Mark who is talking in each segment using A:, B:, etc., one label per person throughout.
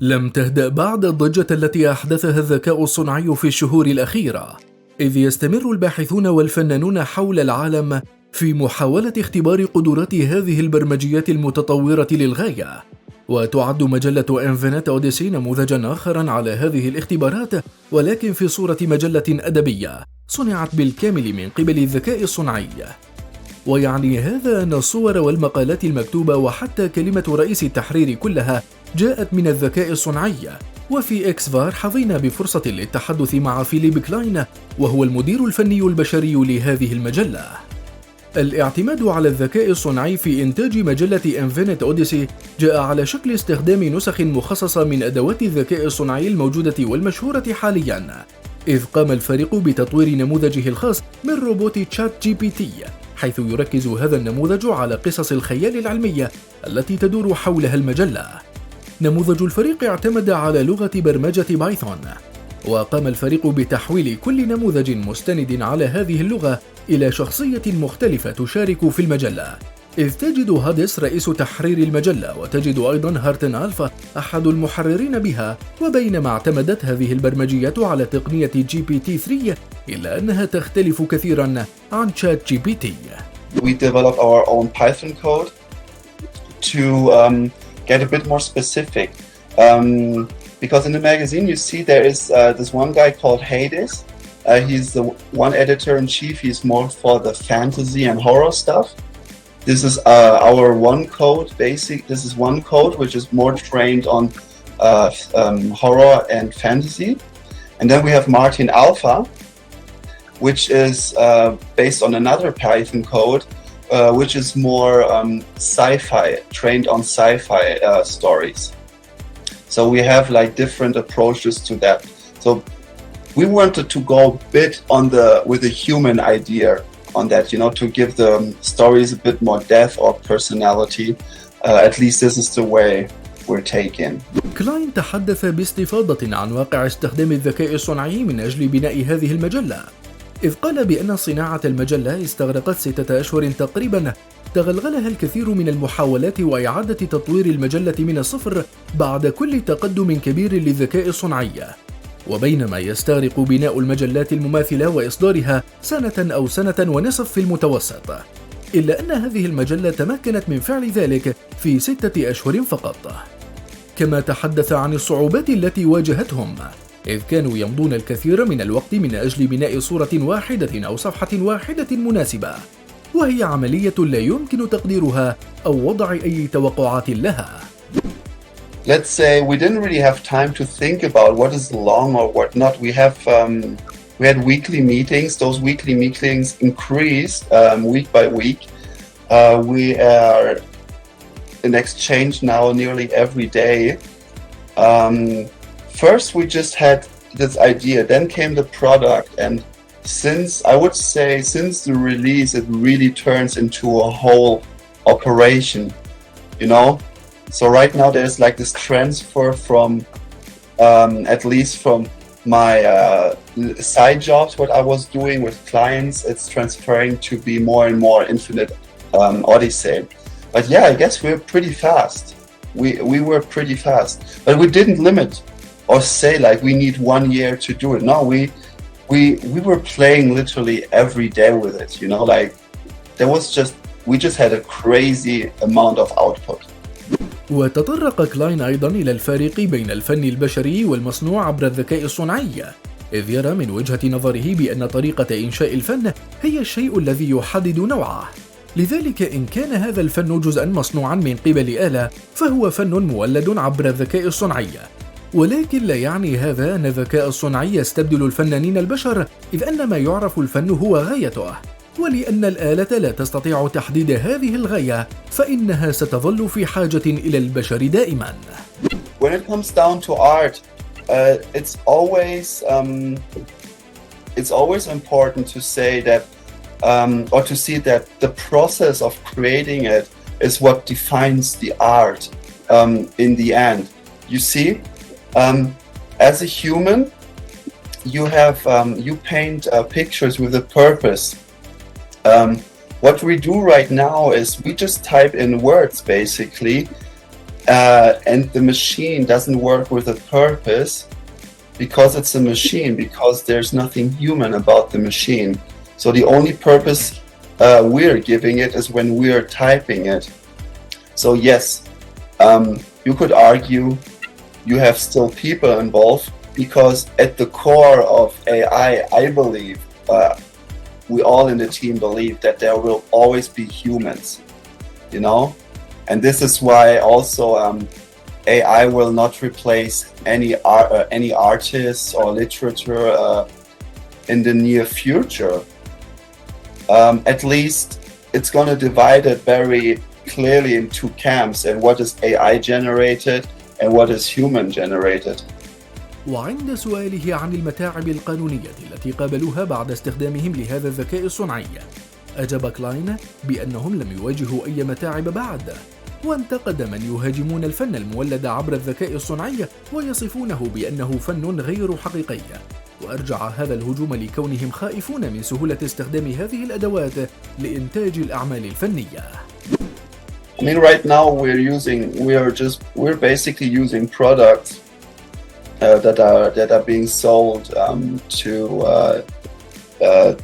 A: لم تهدأ بعد الضجة التي أحدثها الذكاء الصنعي في الشهور الأخيرة، إذ يستمر الباحثون والفنانون حول العالم في محاولة اختبار قدرات هذه البرمجيات المتطورة للغاية. وتعد مجلة إنفينيت أوديسي نموذجا آخرا على هذه الاختبارات، ولكن في صورة مجلة أدبية صنعت بالكامل من قبل الذكاء الصنعي. ويعني هذا أن الصور والمقالات المكتوبة وحتى كلمة رئيس التحرير كلها جاءت من الذكاء الصنعي. وفي إكسڤار حظينا بفرصة للتحدث مع فيليب كلاين، وهو المدير الفني البشري لهذه المجلة. الاعتماد على الذكاء الصنعي في إنتاج مجلة إنفينيت أوديسي جاء على شكل استخدام نسخ مخصصة من أدوات الذكاء الصنعي الموجودة والمشهورة حالياً، إذ قام الفريق بتطوير نموذجه الخاص من روبوت تشات جي بي تي، حيث يركز هذا النموذج على قصص الخيال العلمية التي تدور حولها المجلة. نموذج الفريق اعتمد على لغة برمجة بايثون، وقام الفريق بتحويل كل نموذج مستند على هذه اللغة إلى شخصية مختلفة تشارك في المجلة، إذ تجد هادس رئيس تحرير المجلة، وتجد أيضا هارتن ألفا أحد المحررين بها. وبينما اعتمدت هذه البرمجيات على تقنية جي بي تي 3، إلا أنها تختلف كثيرا عن تشات جي بي تي.
B: We develop our own Python code to get a bit more specific. Because in the magazine you see there is this one guy called Hades. He's the one editor-in-chief. He's more for the fantasy and horror stuff. This is our one code, this is one code which is more trained on horror and fantasy. And then we have Martin Alpha, which is based on another Python code, which is more sci-fi, trained on sci-fi stories. So we have like different approaches to that. So we wanted to go a bit with the human idea on that, to give the stories a bit more depth or personality. At least this is the way we're taking.
A: كلاين تحدث باستفاضة عن واقع استخدام الذكاء الصنعي من أجل بناء هذه المجلة، إذ قال بأن صناعة المجلة استغرقت 6 أشهر تقريبا، تغلغلها الكثير من المحاولات وإعادة تطوير المجلة من الصفر بعد كل تقدم كبير للذكاء الصنعي. وبينما يستغرق بناء المجلات المماثلة وإصدارها 1 أو 1.5 في المتوسط، إلا أن هذه المجلة تمكنت من فعل ذلك في 6 أشهر فقط. كما تحدث عن الصعوبات التي واجهتهم، إذ كانوا يمضون الكثير من الوقت من أجل بناء صورة واحدة أو صفحة واحدة مناسبة، وهي عملية لا يمكن تقديرها أو وضع أي توقعات لها.
B: Let's say we didn't really have time to think about what is long or what not. We had weekly meetings. Those weekly meetings increased week by week. We are in exchange now nearly every day. First we just had this idea, then came the product, and since the release it really turns into a whole operation, So right now there's like this transfer from, at least from my side jobs, what I was doing with clients, it's transferring to be more and more Infinite Odyssey. But yeah, I guess we're pretty fast. We were pretty fast, but we didn't limit or say like we need 1 year to do it. No, we were playing literally every day with it. Like we just had a crazy amount of output.
A: وتطرق كلاين أيضا إلى الفارق بين الفن البشري والمصنوع عبر الذكاء الصنعي، إذ يرى من وجهة نظره بأن طريقة إنشاء الفن هي الشيء الذي يحدد نوعه. لذلك إن كان هذا الفن جزءا مصنوعا من قبل آلة، فهو فن مولد عبر الذكاء الصنعي. ولكن لا يعني هذا أن الذكاء الصنعي يستبدل الفنانين البشر، إذ أن ما يعرف الفن هو غايته، ولأن الآلة لا تستطيع تحديد هذه الغاية، فإنها ستظل في حاجة إلى البشر دائما.
B: When it comes down to art, it's always important to say that or to see that the process of creating it is what defines the art in the end. You see, as a human, you paint pictures with a purpose. What we do right now is we just type in words basically, and the machine doesn't work with a purpose because it's a machine, because there's nothing human about the machine. So the only purpose we're giving it is when we're typing it. So yes, you could argue you have still people involved, because at the core of AI, I believe, we all in the team believe that there will always be humans, you know? And this is why also AI will not replace any artists or literature in the near future. At least it's going to divide it very clearly in two camps, and what is AI generated and what is human generated.
A: وعند سؤاله عن المتاعب القانونية التي قابلوها بعد استخدامهم لهذا الذكاء الصنعي، أجاب كلاين بأنهم لم يواجهوا أي متاعب بعد، وانتقد من يهاجمون الفن المولد عبر الذكاء الصنعي ويصفونه بأنه فن غير حقيقي، وأرجع هذا الهجوم لكونهم خائفون من سهولة استخدام هذه الأدوات لإنتاج الأعمال الفنية.
B: I mean, right now we're basically using products that are being sold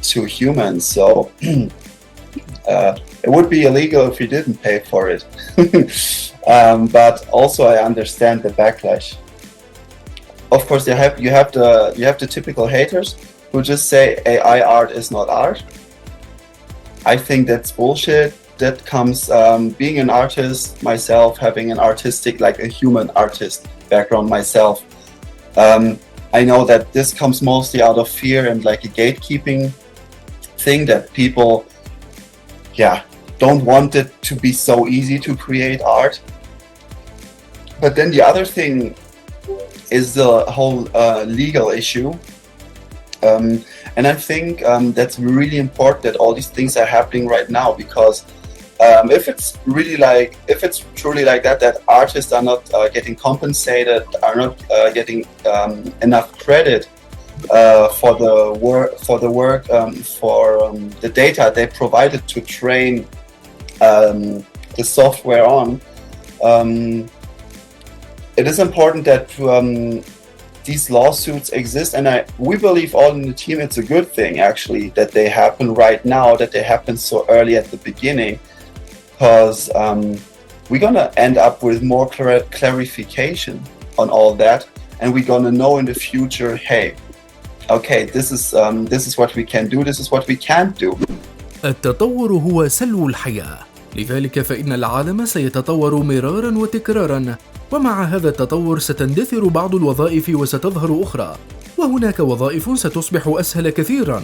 B: to humans. So it would be illegal if you didn't pay for it. But also I understand the backlash. Of course, you have the typical haters who just say AI art is not art. I think that's bullshit. That comes being an artist myself, having an artistic, like a human artist background myself. I know that this comes mostly out of fear and like a gatekeeping thing, that people, don't want it to be so easy to create art. But then the other thing is the whole legal issue. And I think that's really important that all these things are happening right now, because if it's truly like that artists are not getting compensated, are not getting enough credit for the work, for the data they provided to train the software on. It is important that these lawsuits exist, and we believe all in the team it's a good thing actually that they happen right now, that they happen so early at the beginning, because we're gonna end up with more clarification on all that, and we're gonna know in the future, hey, okay, this is what we can do, this is what we can't do.
A: التطور هو سلو الحياة، لذلك فإن العالم سيتطور مرارا وتكرارا، ومع هذا التطور ستندثر بعض الوظائف وستظهر أخرى، وهناك وظائف ستصبح أسهل كثيرا.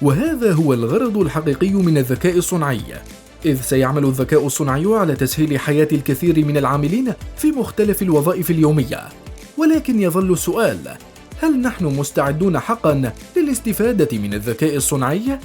A: وهذا هو الغرض الحقيقي من الذكاء الصنعي، إذ سيعمل الذكاء الصنعي على تسهيل حياة الكثير من العاملين في مختلف الوظائف اليومية. ولكن يظل السؤال: هل نحن مستعدون حقا للاستفادة من الذكاء الصنعي؟